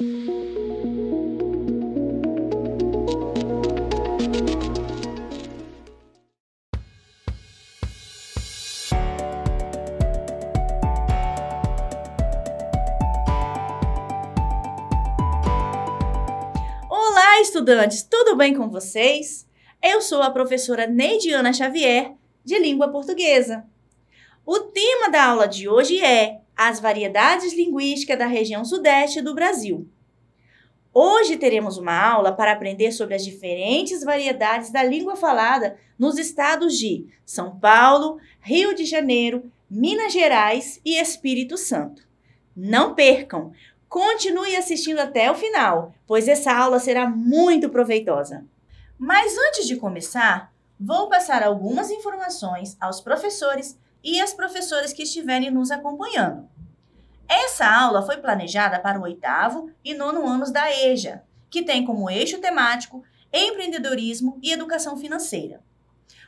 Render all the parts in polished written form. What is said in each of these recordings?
Olá, estudantes! Tudo bem com vocês? Eu sou a professora Neidiana Xavier, de Língua Portuguesa. O tema da aula de hoje é as variedades linguísticas da região sudeste do Brasil. Hoje teremos uma aula para aprender sobre as diferentes variedades da língua falada nos estados de São Paulo, Rio de Janeiro, Minas Gerais e Espírito Santo. Não percam! Continue assistindo até o final, pois essa aula será muito proveitosa. Mas antes de começar, vou passar algumas informações aos professores e às professoras que estiverem nos acompanhando. Essa aula foi planejada para o 8º e 9º anos da EJA, que tem como eixo temático empreendedorismo e educação financeira.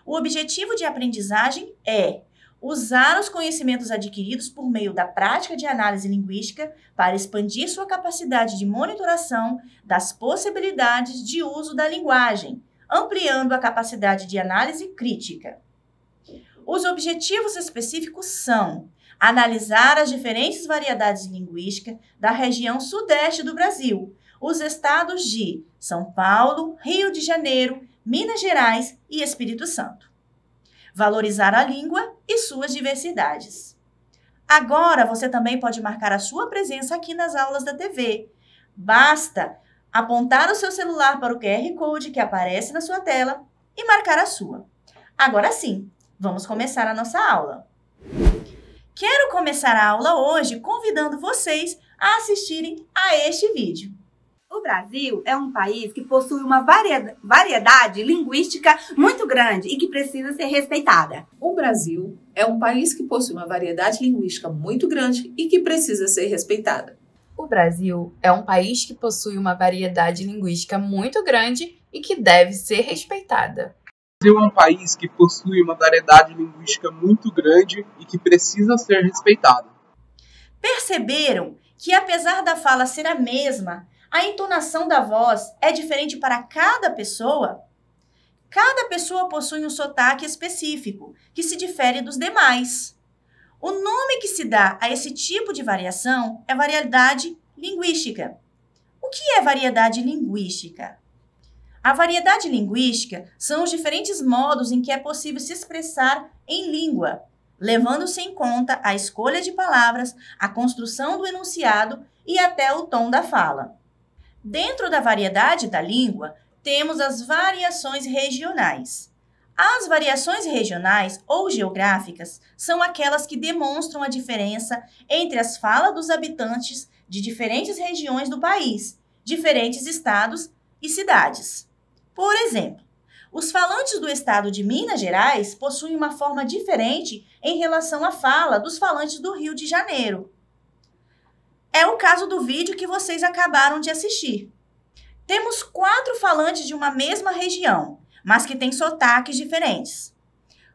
O objetivo de aprendizagem é usar os conhecimentos adquiridos por meio da prática de análise linguística para expandir sua capacidade de monitoração das possibilidades de uso da linguagem, ampliando a capacidade de análise crítica. Os objetivos específicos são analisar as diferentes variedades linguísticas da região sudeste do Brasil, os estados de São Paulo, Rio de Janeiro, Minas Gerais e Espírito Santo. Valorizar a língua e suas diversidades. Agora, você também pode marcar a sua presença aqui nas aulas da TV. Basta apontar o seu celular para o QR Code que aparece na sua tela e marcar a sua. Agora sim, vamos começar a nossa aula. Quero começar a aula hoje convidando vocês a assistirem a este vídeo. O Brasil é um país que possui uma variedade linguística muito grande e que precisa ser respeitada. O Brasil é um país que possui uma variedade linguística muito grande e que precisa ser respeitada. O Brasil é um país que possui uma variedade linguística muito grande e que deve ser respeitada. O Brasil é um país que possui uma variedade linguística muito grande e que precisa ser respeitada. Perceberam que, apesar da fala ser a mesma, a entonação da voz é diferente para cada pessoa? Cada pessoa possui um sotaque específico, que se difere dos demais. O nome que se dá a esse tipo de variação é variedade linguística. O que é variedade linguística? A variedade linguística são os diferentes modos em que é possível se expressar em língua, levando-se em conta a escolha de palavras, a construção do enunciado e até o tom da fala. Dentro da variedade da língua, temos as variações regionais. As variações regionais ou geográficas são aquelas que demonstram a diferença entre as falas dos habitantes de diferentes regiões do país, diferentes estados e cidades. Por exemplo, os falantes do estado de Minas Gerais possuem uma forma diferente em relação à fala dos falantes do Rio de Janeiro. É o caso do vídeo que vocês acabaram de assistir. Temos 4 falantes de uma mesma região, mas que têm sotaques diferentes.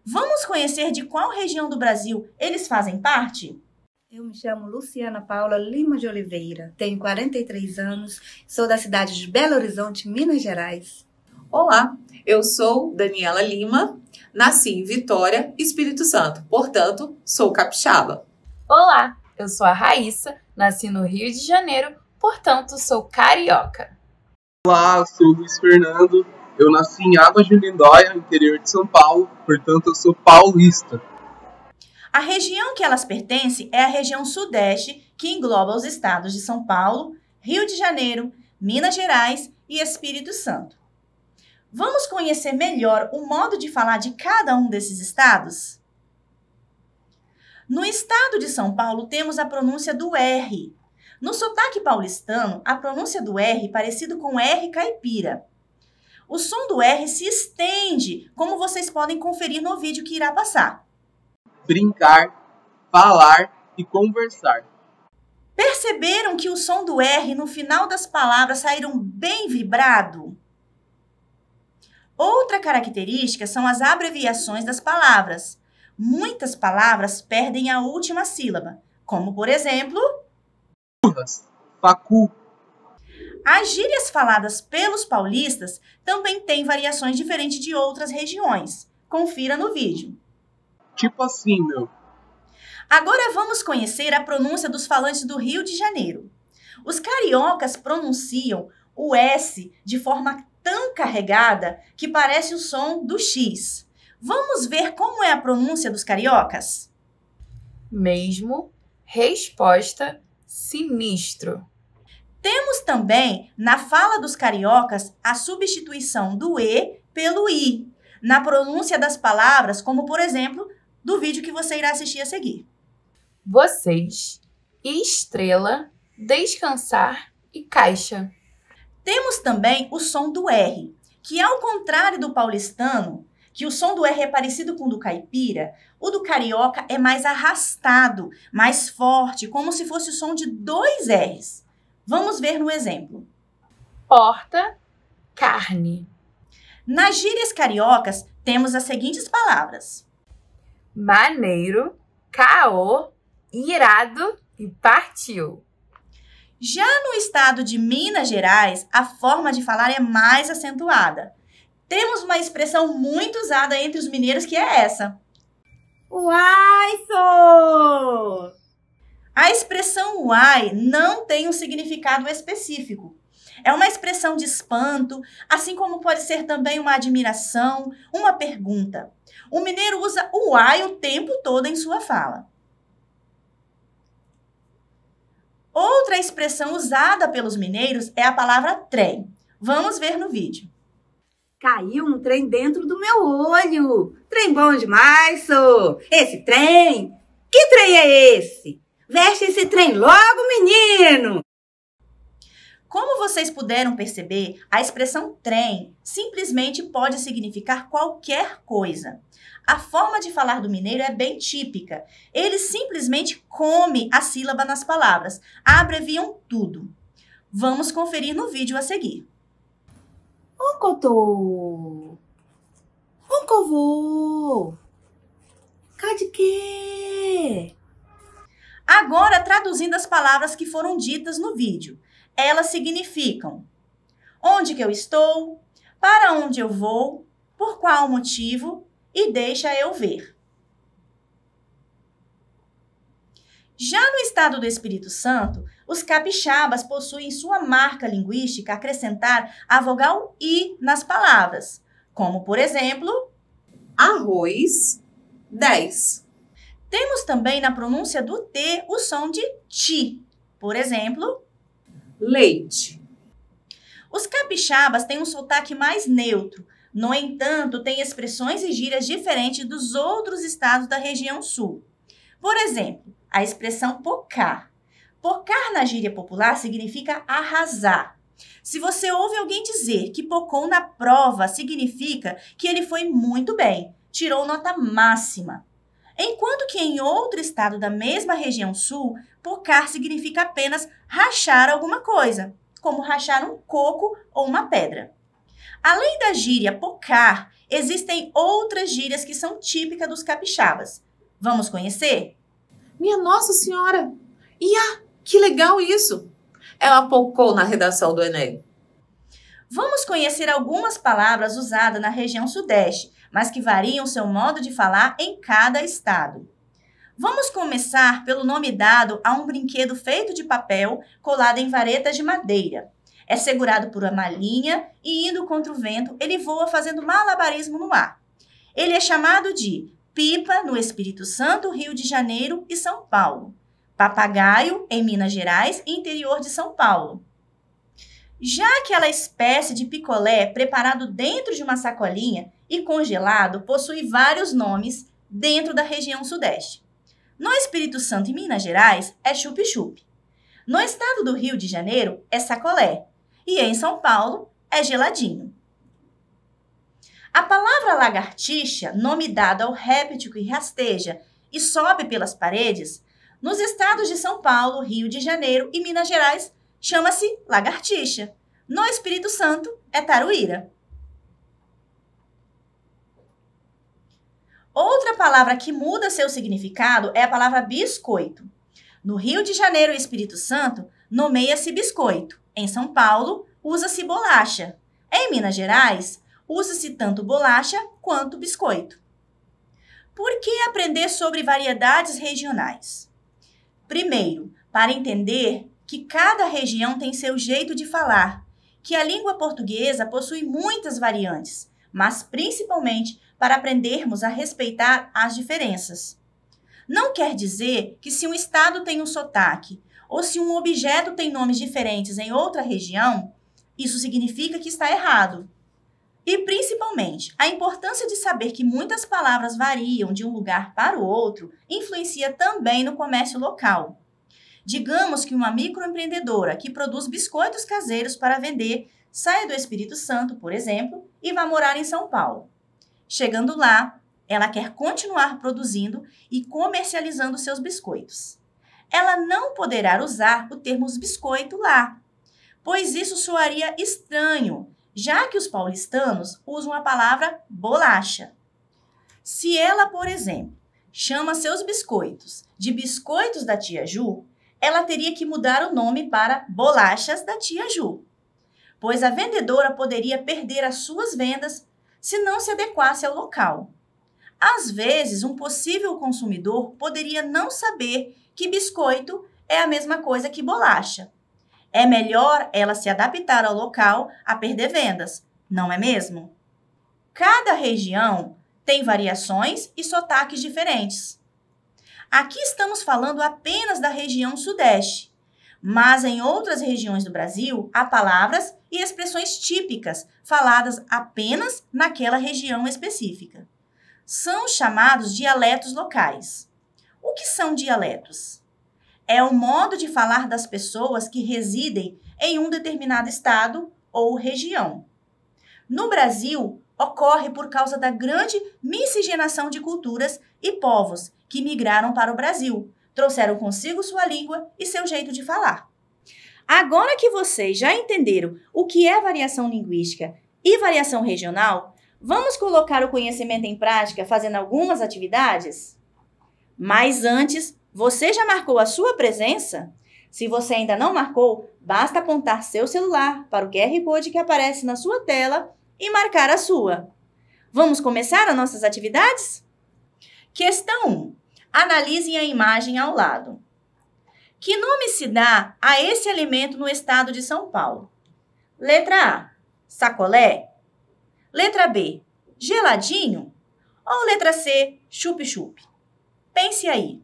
Vamos conhecer de qual região do Brasil eles fazem parte? Eu me chamo Luciana Paula Lima de Oliveira, tenho 43 anos, sou da cidade de Belo Horizonte, Minas Gerais. Olá, eu sou Daniela Lima, nasci em Vitória, Espírito Santo, portanto, sou capixaba. Olá, eu sou a Raíssa, nasci no Rio de Janeiro, portanto, sou carioca. Olá, sou o Luiz Fernando, eu nasci em Águas de Lindóia, interior de São Paulo, portanto eu sou paulista. A região que elas pertencem é a região sudeste, que engloba os estados de São Paulo, Rio de Janeiro, Minas Gerais e Espírito Santo. Vamos conhecer melhor o modo de falar de cada um desses estados? No estado de São Paulo, temos a pronúncia do R. No sotaque paulistano, a pronúncia do R é parecido com R caipira. O som do R se estende, como vocês podem conferir no vídeo que irá passar. Brincar, falar e conversar. Perceberam que o som do R no final das palavras saíram bem vibrado? Outra característica são as abreviações das palavras. Muitas palavras perdem a última sílaba, como por exemplo... Facu, As gírias faladas pelos paulistas também têm variações diferentes de outras regiões. Confira no vídeo. Tipo assim, meu. Agora vamos conhecer a pronúncia dos falantes do Rio de Janeiro. Os cariocas pronunciam o S de forma tão carregada que parece o som do X. Vamos ver como é a pronúncia dos cariocas? Mesmo, resposta, sinistro. Temos também, na fala dos cariocas, a substituição do E pelo I, na pronúncia das palavras, como, por exemplo, do vídeo que você irá assistir a seguir. Vocês, estrela, descansar e caixa. Temos também o som do R, que ao contrário do paulistano, que o som do R é parecido com o do caipira, o do carioca é mais arrastado, mais forte, como se fosse o som de 2 R's. Vamos ver no exemplo. Porta, carne. Nas gírias cariocas, temos as seguintes palavras. Maneiro, caô, irado e partiu. Já no estado de Minas Gerais, a forma de falar é mais acentuada. Temos uma expressão muito usada entre os mineiros que é essa. Uai, sou! A expressão uai não tem um significado específico. É uma expressão de espanto, assim como pode ser também uma admiração, uma pergunta. O mineiro usa uai o tempo todo em sua fala. Outra expressão usada pelos mineiros é a palavra trem. Vamos ver no vídeo. Caiu um trem dentro do meu olho. Trem bom demais, sou! Esse trem? Que trem é esse? Veste esse trem logo, menino! Como vocês puderam perceber, a expressão trem simplesmente pode significar qualquer coisa. A forma de falar do mineiro é bem típica. Eles simplesmente comem a sílaba nas palavras, abreviam tudo. Vamos conferir no vídeo a seguir. Oncotô! Oncovô! Cadê que? Agora, traduzindo as palavras que foram ditas no vídeo. Elas significam onde que eu estou, para onde eu vou, por qual motivo e deixa eu ver. Já no estado do Espírito Santo, os capixabas possuem sua marca linguística acrescentar a vogal I nas palavras, como, por exemplo, arroz, 10. Temos também na pronúncia do T o som de ti, por exemplo, leite. Os capixabas têm um sotaque mais neutro, no entanto, têm expressões e gírias diferentes dos outros estados da região sul. Por exemplo, a expressão pocar. Pocar na gíria popular significa arrasar. Se você ouve alguém dizer que pocou na prova, significa que ele foi muito bem, tirou nota máxima. Enquanto que em outro estado da mesma região sul, pocar significa apenas rachar alguma coisa, como rachar um coco ou uma pedra. Além da gíria pocar, existem outras gírias que são típicas dos capixabas. Vamos conhecer? Minha Nossa Senhora! Que legal isso! Ela pocou na redação do Enem. Vamos conhecer algumas palavras usadas na região sudeste, mas que variam seu modo de falar em cada estado. Vamos começar pelo nome dado a um brinquedo feito de papel colado em varetas de madeira. É segurado por uma linha e, indo contra o vento, ele voa fazendo malabarismo no ar. Ele é chamado de pipa no Espírito Santo, Rio de Janeiro e São Paulo. Papagaio em Minas Gerais e interior de São Paulo. Já aquela espécie de picolé preparado dentro de uma sacolinha e congelado possui vários nomes dentro da região sudeste. No Espírito Santo e Minas Gerais é chup-chup. No estado do Rio de Janeiro é sacolé. E em São Paulo é geladinho. A palavra lagartixa, nome dado ao réptil que rasteja e sobe pelas paredes, nos estados de São Paulo, Rio de Janeiro e Minas Gerais, chama-se lagartixa. No Espírito Santo é taruíra. Outra palavra que muda seu significado é a palavra biscoito. No Rio de Janeiro e Espírito Santo, nomeia-se biscoito. Em São Paulo, usa-se bolacha. Em Minas Gerais, usa-se tanto bolacha quanto biscoito. Por que aprender sobre variedades regionais? Primeiro, para entender que cada região tem seu jeito de falar, que a língua portuguesa possui muitas variantes, mas principalmente para aprendermos a respeitar as diferenças. Não quer dizer que se um estado tem um sotaque ou se um objeto tem nomes diferentes em outra região, isso significa que está errado. E, principalmente, a importância de saber que muitas palavras variam de um lugar para o outro influencia também no comércio local. Digamos que uma microempreendedora que produz biscoitos caseiros para vender saia do Espírito Santo, por exemplo, e vá morar em São Paulo. Chegando lá, ela quer continuar produzindo e comercializando seus biscoitos. Ela não poderá usar o termo biscoito lá, pois isso soaria estranho, já que os paulistanos usam a palavra bolacha. Se ela, por exemplo, chama seus biscoitos de biscoitos da tia Ju, ela teria que mudar o nome para bolachas da tia Ju, pois a vendedora poderia perder as suas vendas se não se adequasse ao local. Às vezes, um possível consumidor poderia não saber que biscoito é a mesma coisa que bolacha. É melhor ela se adaptar ao local a perder vendas, não é mesmo? Cada região tem variações e sotaques diferentes. Aqui estamos falando apenas da região Sudeste, mas em outras regiões do Brasil há palavras e expressões típicas faladas apenas naquela região específica. São chamados dialetos locais. O que são dialetos? É o modo de falar das pessoas que residem em um determinado estado ou região. No Brasil, ocorre por causa da grande miscigenação de culturas e povos que migraram para o Brasil, trouxeram consigo sua língua e seu jeito de falar. Agora que vocês já entenderam o que é variação linguística e variação regional, vamos colocar o conhecimento em prática fazendo algumas atividades? Mas antes, você já marcou a sua presença? Se você ainda não marcou, basta apontar seu celular para o QR Code que aparece na sua tela e marcar a sua. Vamos começar as nossas atividades? Questão 1. Analisem a imagem ao lado. Que nome se dá a esse alimento no estado de São Paulo? Letra A, sacolé. Letra B, geladinho. Ou letra C, chup-chup? Pense aí.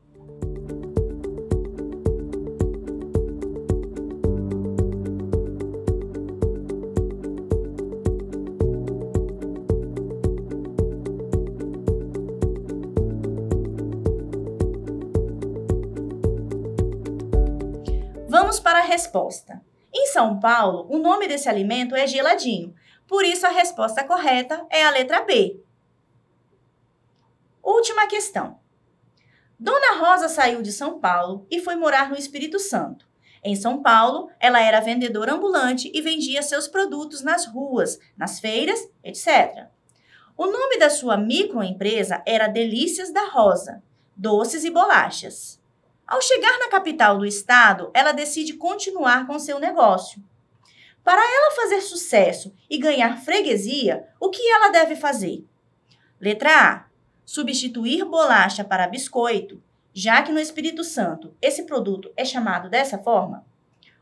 Vamos para a resposta. Em São Paulo, o nome desse alimento é geladinho. Por isso, a resposta correta é a letra B. Última questão. Dona Rosa saiu de São Paulo e foi morar no Espírito Santo. Em São Paulo, ela era vendedora ambulante e vendia seus produtos nas ruas, nas feiras, etc. O nome da sua microempresa era Delícias da Rosa, doces e bolachas. Ao chegar na capital do estado, ela decide continuar com seu negócio. Para ela fazer sucesso e ganhar freguesia, o que ela deve fazer? Letra A. Substituir bolacha para biscoito, já que no Espírito Santo esse produto é chamado dessa forma?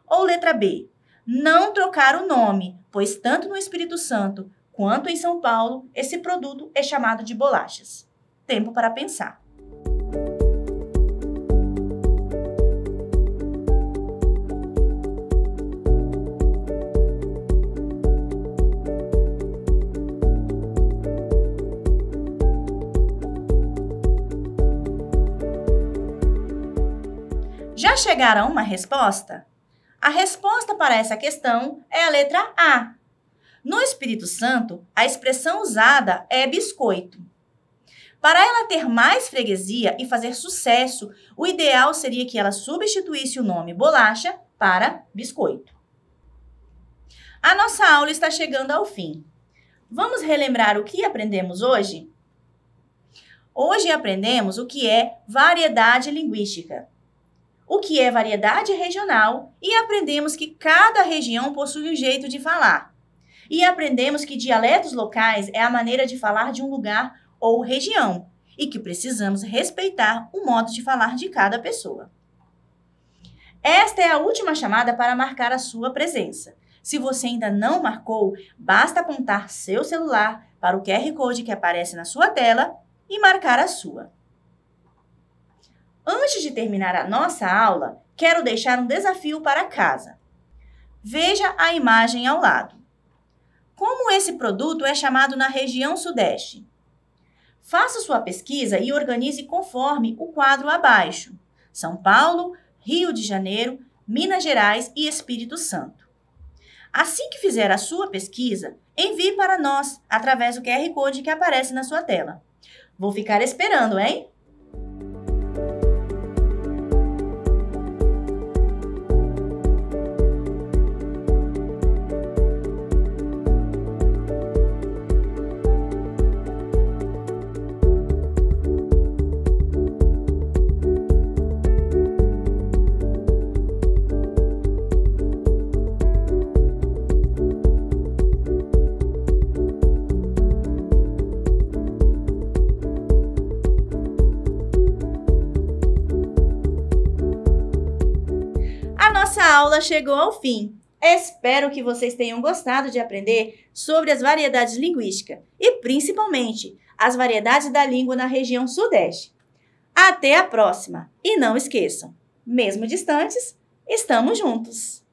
Ou letra B. Não trocar o nome, pois tanto no Espírito Santo quanto em São Paulo esse produto é chamado de bolachas. Tempo para pensar. Já chegaram a uma resposta? A resposta para essa questão é a letra A. No Espírito Santo, a expressão usada é biscoito. Para ela ter mais freguesia e fazer sucesso, o ideal seria que ela substituísse o nome bolacha para biscoito. A nossa aula está chegando ao fim. Vamos relembrar o que aprendemos hoje? Hoje aprendemos o que é variedade linguística. o que é variedade regional e aprendemos que cada região possui um jeito de falar. E aprendemos que dialetos locais é a maneira de falar de um lugar ou região e que precisamos respeitar o modo de falar de cada pessoa. Esta é a última chamada para marcar a sua presença. Se você ainda não marcou, basta apontar seu celular para o QR Code que aparece na sua tela e marcar a sua. Antes de terminar a nossa aula, quero deixar um desafio para casa. Veja a imagem ao lado. Como esse produto é chamado na região Sudeste? Faça sua pesquisa e organize conforme o quadro abaixo. São Paulo, Rio de Janeiro, Minas Gerais e Espírito Santo. Assim que fizer a sua pesquisa, envie para nós através do QR Code que aparece na sua tela. Vou ficar esperando, hein? Nossa aula chegou ao fim. Espero que vocês tenham gostado de aprender sobre as variedades linguísticas e, principalmente, as variedades da língua na região Sudeste. Até a próxima! E não esqueçam, mesmo distantes, estamos juntos!